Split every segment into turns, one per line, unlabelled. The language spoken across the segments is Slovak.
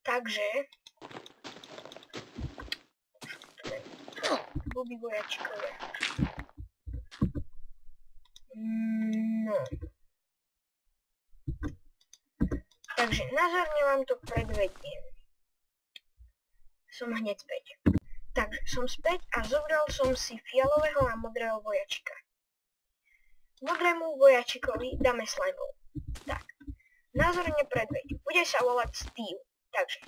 Takže blbí vojačkovia. No. Takže názorne vám to predvediem. Som hneď späť. Takže som späť a zobral som si fialového a modrého vojačika. Modrému vojačikovi dáme slimeov. Tak. Názorne predveď. Bude sa volať Steve. Takže.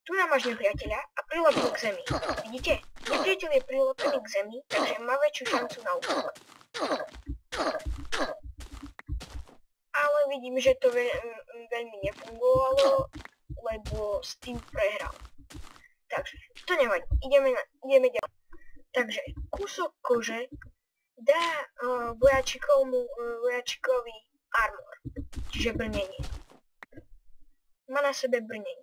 Tu máš nepriateľa a prilepil k zemi. Vidíte? Nepriateľ je prilepený k zemi, takže má väčšiu šancu na útok. Ale vidím, že to veľmi nefungovalo, lebo Steve prehral. Takže to nevadí. Ideme ďalej. Takže kúsok kože dá vojačikovi armor, čiže brnenie. Má na sebe brnenie.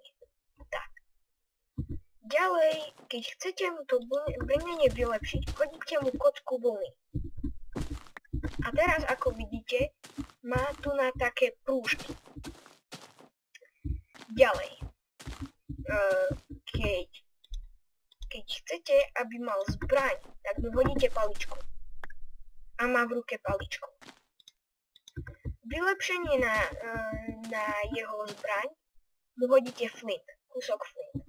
Ďalej, keď chcete mu to brnenie vylepšiť, hodíte mu kocku vlny. A teraz, ako vidíte, má tu na také prúžky. Ďalej, keď chcete, aby mal zbraň, tak mu hodíte paličku. A má v ruke paličku. Vylepšenie na jeho zbraň mu hodíte flint, kúsok flint.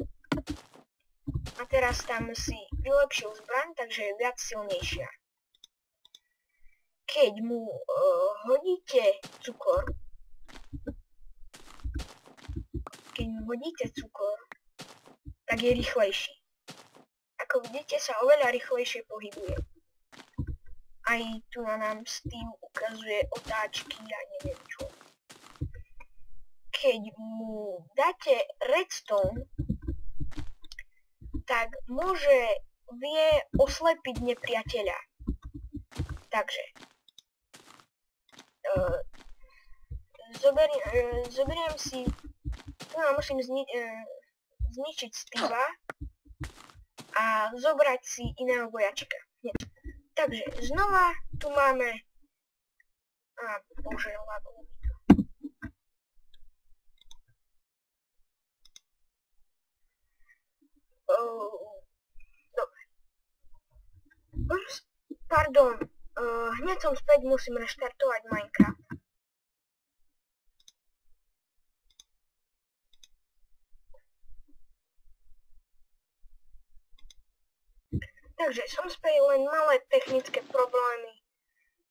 A teraz tam si vylepšil zbraň, takže je viac silnejšia. Keď mu hodíte cukor, tak je rýchlejší. Ako vidíte, sa oveľa rýchlejšie pohybuje. Aj tu nám Steve ukazuje otáčky a neviem čo. Keď mu dáte redstone, tak vie oslepiť nepriateľa. Takže zoberiem si, tu musím zničiť Steva a zobrať si iného vojačika. Takže znova tu máme, bože, laguje mi to. Dobre. Pardon, hneď som späť, musím reštartovať Minecraft. Takže som späť, len malé technické problémy.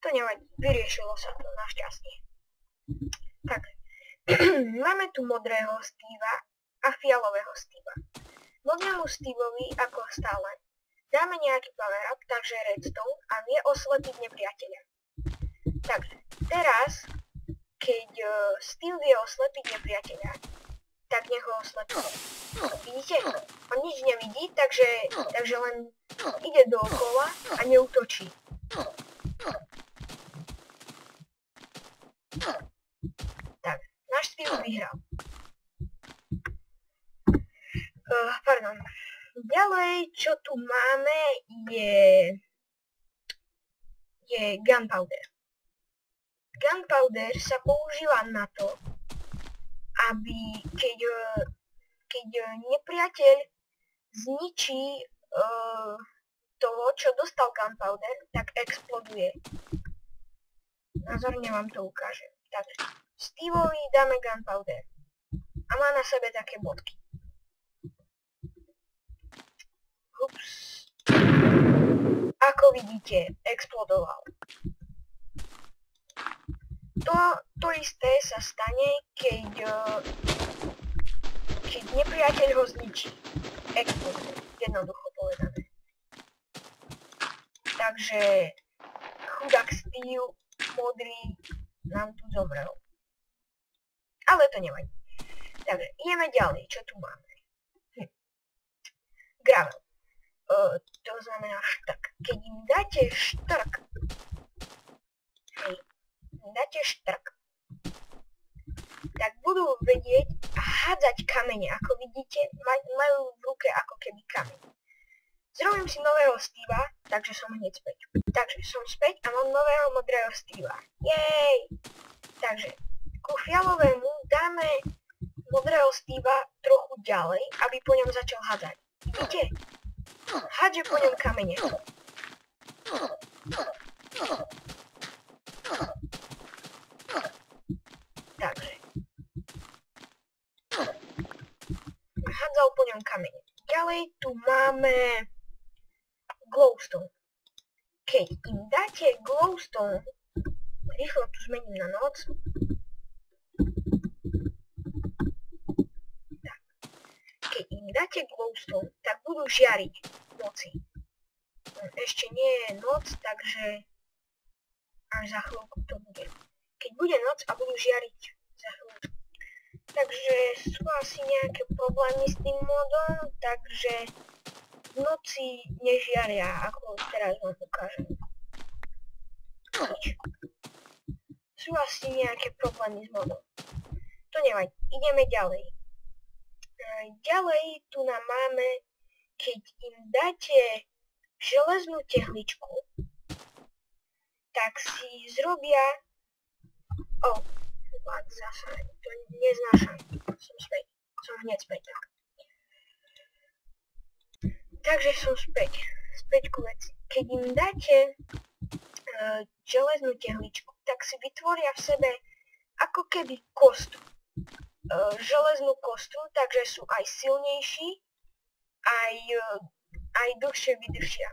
To nevadí, vyriešilo sa to našťastie. Tak, máme tu modrého Steva a fialového Steva. Modrému Steveovi, ako stále, dáme nejaký power up, takže redstone, a vie oslepiť nepriateľa. Takže teraz, keď Steve vie oslepiť nepriateľa, tak nech ho oslepí. Vidíte? On nič nevidí, takže len ide dookola a neútočí. Tak, náš Steve vyhral. Pardon. Ďalej, čo tu máme, je gunpowder. Gunpowder sa používa na to, aby keď nepriateľ zničí toho, čo dostal gunpowder, tak exploduje. Názorne vám to ukážem. Takže Steveovi dáme gunpowder a má na sebe také bodky. Ups. Ako vidíte, explodoval. To isté sa stane, keď nepriateľ ho zničí. Exploduje, jednoducho povedané. Takže chudák Steve modrý nám tu zomrel. Ale to nevadí. Takže ideme ďalej, čo tu máme. Gravel. To znamená štrk. Keď im dáte štrk, tak budú vedieť hádzať kamene. Ako vidíte, majú v ruke ako keby kameň. Zrobím si nového Steva, takže som hneď späť. Takže som späť a mám nového modrého Steva. Jej! Takže ku fialovému dáme modrého Steva trochu ďalej, aby po ňom začal hádzať. Vidíte? Hádže po ňom kamene. Takže. Hádzal po ňom kamene. Ďalej tu máme glowstone. Keď im dáte glowstone, rýchlo tu zmením na noc. Tak. Keď im dáte glowstone, tak budú žiariť v noci. Ešte nie je noc, takže až za chvíľku to bude. Keď bude noc a budú žiariť za chvíľku. Takže sú asi nejaké problémy s tým modom, takže v noci nežiaria, ako teraz vám ukážem. Sú asi nejaké problémy s modom. To nevadí, ideme ďalej. Ďalej tu nám máme, keď im dáte železnú tehličku, tak si zrobia... Zasa, to neznášam. Som späť. Som hneď späť. Tak. Takže som späť. Späť ku veci. Keď im dáte železnú tehličku, tak si vytvoria v sebe ako keby kostru. Železnú kostru, takže sú aj silnejší, aj dlhšie vydržia.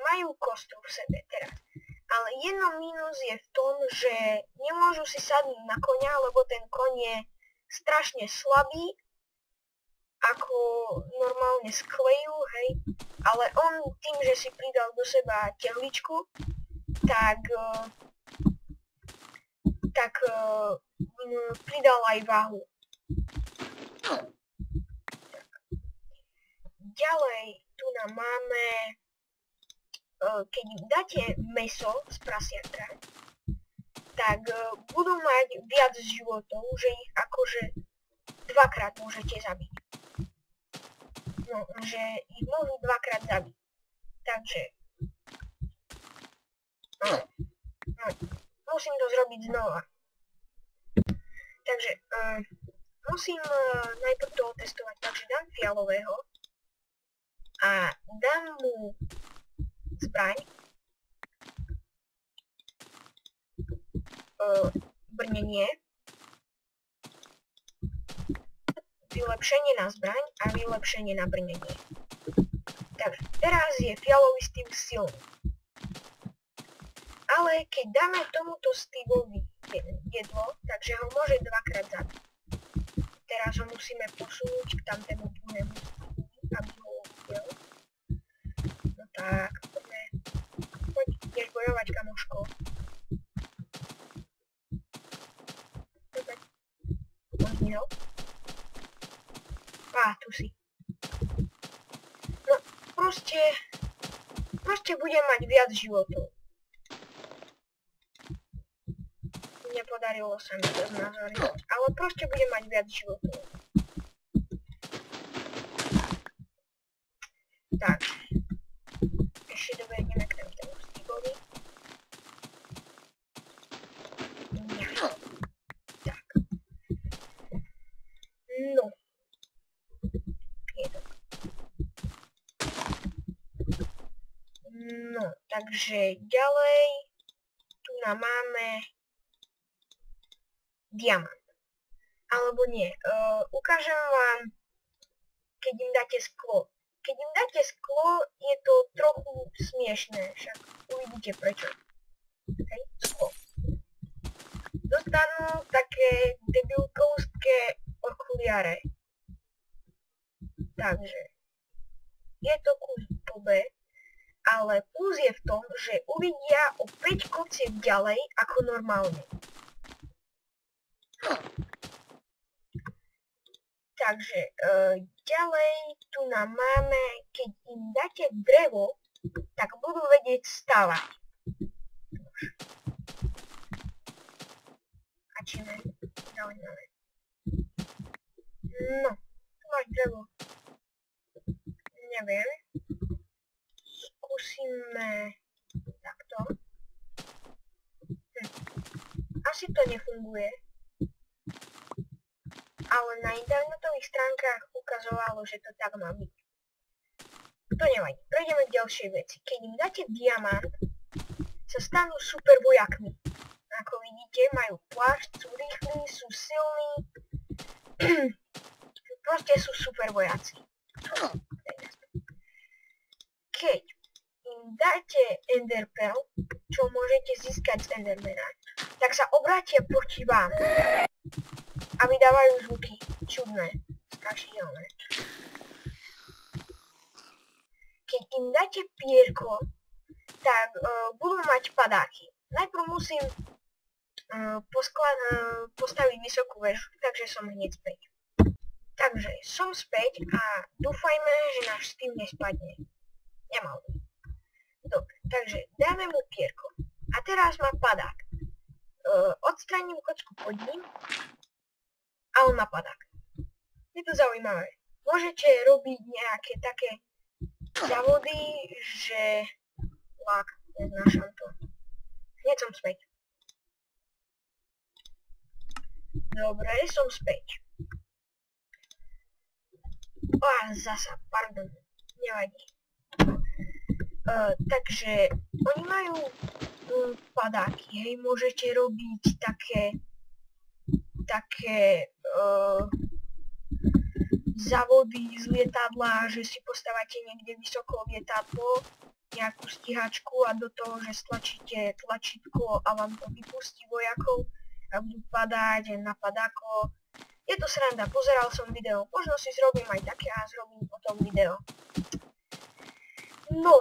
Majú kostru v sebe teraz. Ale jedno mínus je v tom, že nemôžu si sadnúť na koňa, lebo ten koň je strašne slabý, ako normálne sklejú, hej. Ale on tým, že si pridal do seba tehličku, tak pridal aj váhu. Ďalej tu nám máme, keď im dáte mäso z prasiatka, tak budú mať viac životov, že ich akože dvakrát môžete zabiť. No, že ich môžu dvakrát zabiť. Takže musím to zrobiť znova. Takže musím najprv to otestovať, takže dám fialového a dám mu zbraň, brnenie, vylepšenie na zbraň a vylepšenie na brnenie. Takže teraz je fialový Steve silný. Ale keď dáme tomuto Steveovi jedlo, takže ho môže dvakrát zabiť. Teraz ho musíme posunúť k tamtému druhému Steveovi, aby ho uvidel. No tak, poď, ideš bojovať, kamoško. On zmizol. Tu si. No, proste budem mať viac životov. Nepodarilo sa mi to znázorniť, ale proste budem mať viac životov. Tak. Ešte dobehneme k tomu Steveovi. Tak. No. No, takže ďalej tu nám máme diamant. Alebo nie, ukážem vám, keď im dáte sklo. Keď im dáte sklo, je to trochu smiešné, však uvidíte prečo. Hej, sklo. Dostanú také debilkovské okuliare. Takže je to kus blbé, ale plus je v tom, že uvidia o 5 kociek ďalej ako normálne. Takže ďalej tu nám máme, keď im dáte drevo, tak budú vedieť stavať. A či ne? Zaujímavé. No, tu máš drevo. Neviem. Skúsime takto. asi to nefunguje. Ale na internetových stránkach ukazovalo, že to tak má byť. To nevadí. Prejdeme k ďalšej veci. Keď im dáte diamant, sa stanú super vojakmi. Ako vidíte, majú plášť, sú rýchli, sú silní. Proste sú super vojaci. Keď im dáte Ender Pearl, čo môžete získať z Endermana, tak sa obrátia proti vám a vydávajú zvuky čudné, strašidelné. Keď im dáte pierko, tak budú mať padáky. Najprv musím postaviť vysokú väžu, takže som hneď späť. Takže som späť a dúfajme, že náš Steam nespadne. Nemal by. Dobre, takže dáme mu pierko. A teraz má padák. Odstraním kocku pod ním a on má padák. Je to zaujímavé. Môžete robiť nejaké také závody, že lak, neznášam to. Hneď som späť. Dobre, som späť. Zasa, pardon, nevadí. Takže oni majú padáky, hej, môžete robiť také závody z lietadla, že si postavíte niekde vysoko lietadlo, nejakú stíhačku a do toho, že stlačíte tlačítko a vám to vypustí vojakov a budú padať na padáko. Je to sranda, pozeral som video, možno si zrobím aj také a zrobím potom video. No,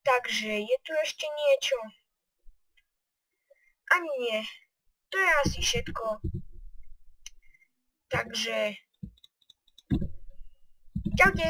takže je tu ešte niečo. Ani nie. To je asi všetko. Takže čaute!